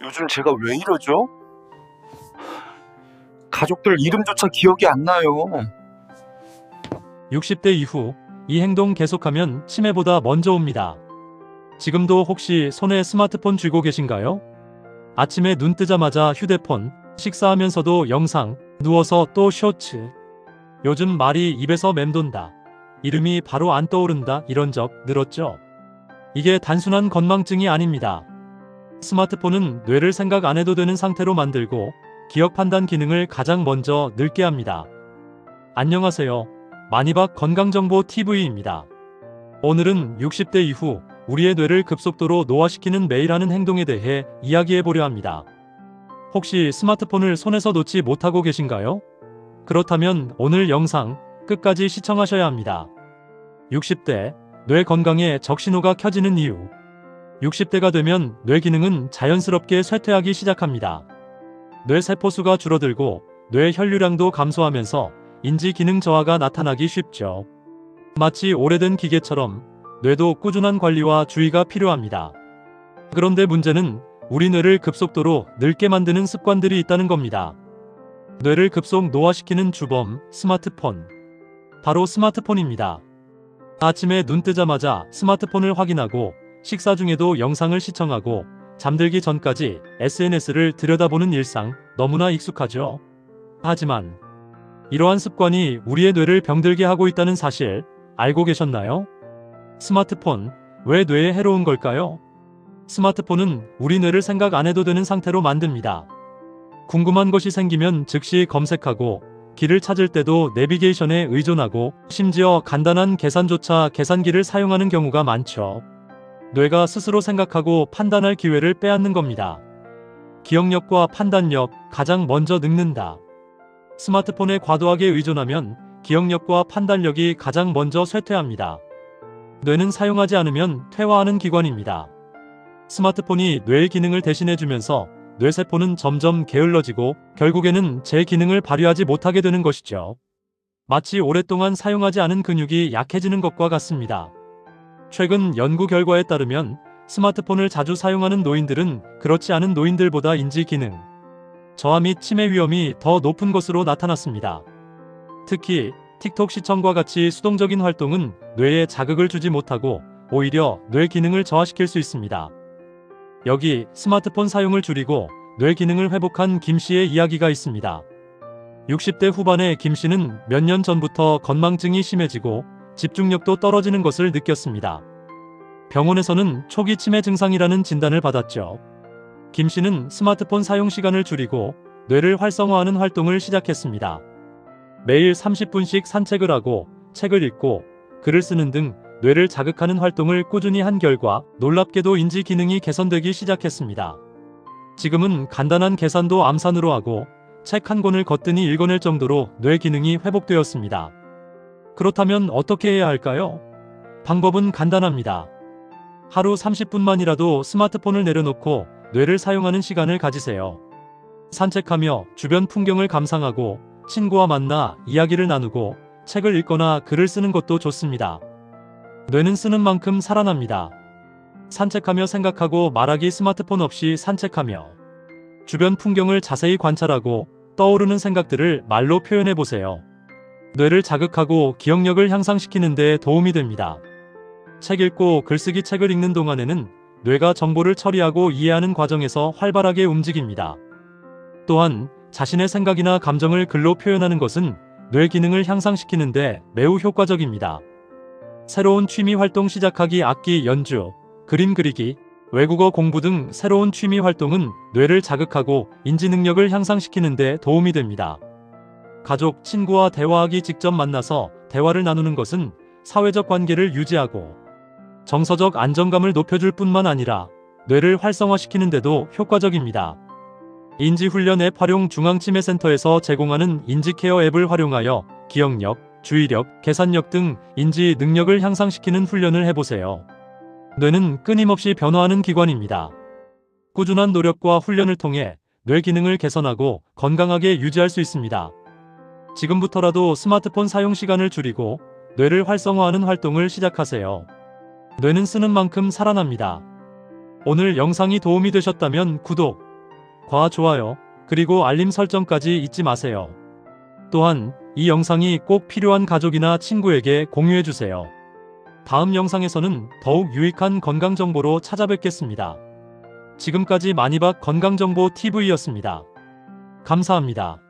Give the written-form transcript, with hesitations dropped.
요즘 제가 왜 이러죠? 가족들 이름조차 기억이 안 나요. 60대 이후 이 행동 계속하면 치매보다 먼저 옵니다. 지금도 혹시 손에 스마트폰 쥐고 계신가요? 아침에 눈 뜨자마자 휴대폰, 식사하면서도 영상, 누워서 또 쇼츠. 요즘 말이 입에서 맴돈다. 이름이 바로 안 떠오른다 이런 적 늘었죠? 이게 단순한 건망증이 아닙니다. 스마트폰은 뇌를 생각 안 해도 되는 상태로 만들고 기억 판단 기능을 가장 먼저 늙게 합니다. 안녕하세요. 마니박 건강정보TV입니다. 오늘은 60대 이후 우리의 뇌를 급속도로 노화시키는 매일 하는 행동에 대해 이야기해보려 합니다. 혹시 스마트폰을 손에서 놓지 못하고 계신가요? 그렇다면 오늘 영상 끝까지 시청하셔야 합니다. 60대, 뇌 건강에 적신호가 켜지는 이유. 60대가 되면 뇌 기능은 자연스럽게 쇠퇴하기 시작합니다. 뇌 세포수가 줄어들고 뇌 혈류량도 감소하면서 인지 기능 저하가 나타나기 쉽죠. 마치 오래된 기계처럼 뇌도 꾸준한 관리와 주의가 필요합니다. 그런데 문제는 우리 뇌를 급속도로 늙게 만드는 습관들이 있다는 겁니다. 뇌를 급속 노화시키는 주범, 스마트폰. 바로 스마트폰입니다. 아침에 눈 뜨자마자 스마트폰을 확인하고 식사 중에도 영상을 시청하고 잠들기 전까지 SNS를 들여다보는 일상 너무나 익숙하죠. 하지만 이러한 습관이 우리의 뇌를 병들게 하고 있다는 사실 알고 계셨나요? 스마트폰, 왜 뇌에 해로운 걸까요? 스마트폰은 우리 뇌를 생각 안 해도 되는 상태로 만듭니다. 궁금한 것이 생기면 즉시 검색하고 길을 찾을 때도 내비게이션에 의존하고 심지어 간단한 계산조차 계산기를 사용하는 경우가 많죠. 뇌가 스스로 생각하고 판단할 기회를 빼앗는 겁니다. 기억력과 판단력 가장 먼저 늙는다. 스마트폰에 과도하게 의존하면 기억력과 판단력이 가장 먼저 쇠퇴합니다. 뇌는 사용하지 않으면 퇴화하는 기관입니다. 스마트폰이 뇌의 기능을 대신해주면서 뇌세포는 점점 게을러지고 결국에는 제 기능을 발휘하지 못하게 되는 것이죠. 마치 오랫동안 사용하지 않은 근육이 약해지는 것과 같습니다. 최근 연구 결과에 따르면 스마트폰을 자주 사용하는 노인들은 그렇지 않은 노인들보다 인지 기능 저하 및 치매 위험이 더 높은 것으로 나타났습니다. 특히 틱톡 시청과 같이 수동적인 활동은 뇌에 자극을 주지 못하고 오히려 뇌 기능을 저하시킬 수 있습니다. 여기 스마트폰 사용을 줄이고 뇌 기능을 회복한 김 씨의 이야기가 있습니다. 60대 후반의 김 씨는 몇 년 전부터 건망증이 심해지고 집중력도 떨어지는 것을 느꼈습니다. 병원에서는 초기 치매 증상이라는 진단을 받았죠. 김 씨는 스마트폰 사용 시간을 줄이고 뇌를 활성화하는 활동을 시작했습니다. 매일 30분씩 산책을 하고 책을 읽고 글을 쓰는 등 뇌를 자극하는 활동을 꾸준히 한 결과 놀랍게도 인지 기능이 개선되기 시작했습니다. 지금은 간단한 계산도 암산으로 하고 책 한 권을 거뜬히 읽어낼 정도로 뇌 기능이 회복되었습니다. 그렇다면 어떻게 해야 할까요? 방법은 간단합니다. 하루 30분만이라도 스마트폰을 내려놓고 뇌를 사용하는 시간을 가지세요. 산책하며 주변 풍경을 감상하고 친구와 만나 이야기를 나누고 책을 읽거나 글을 쓰는 것도 좋습니다. 뇌는 쓰는 만큼 살아납니다. 산책하며 생각하고 말하기 스마트폰 없이 산책하며 주변 풍경을 자세히 관찰하고 떠오르는 생각들을 말로 표현해 보세요. 뇌를 자극하고 기억력을 향상시키는 데 도움이 됩니다. 책 읽고 글쓰기 책을 읽는 동안에는 뇌가 정보를 처리하고 이해하는 과정에서 활발하게 움직입니다. 또한 자신의 생각이나 감정을 글로 표현하는 것은 뇌 기능을 향상시키는데 매우 효과적입니다. 새로운 취미 활동 시작하기, 악기 연주, 그림 그리기, 외국어 공부 등 새로운 취미 활동은 뇌를 자극하고 인지 능력을 향상시키는 데 도움이 됩니다. 가족, 친구와 대화하기, 직접 만나서 대화를 나누는 것은 사회적 관계를 유지하고 정서적 안정감을 높여줄 뿐만 아니라 뇌를 활성화시키는 데도 효과적입니다. 인지훈련 앱 활용. 중앙치매센터에서 제공하는 인지케어 앱을 활용하여 기억력, 주의력, 계산력 등 인지 능력을 향상시키는 훈련을 해보세요. 뇌는 끊임없이 변화하는 기관입니다. 꾸준한 노력과 훈련을 통해 뇌 기능을 개선하고 건강하게 유지할 수 있습니다. 지금부터라도 스마트폰 사용 시간을 줄이고 뇌를 활성화하는 활동을 시작하세요. 뇌는 쓰는 만큼 살아납니다. 오늘 영상이 도움이 되셨다면 구독, 구독과 좋아요, 그리고 알림 설정까지 잊지 마세요. 또한 이 영상이 꼭 필요한 가족이나 친구에게 공유해주세요. 다음 영상에서는 더욱 유익한 건강정보로 찾아뵙겠습니다. 지금까지 마니박 건강정보 TV였습니다. 감사합니다.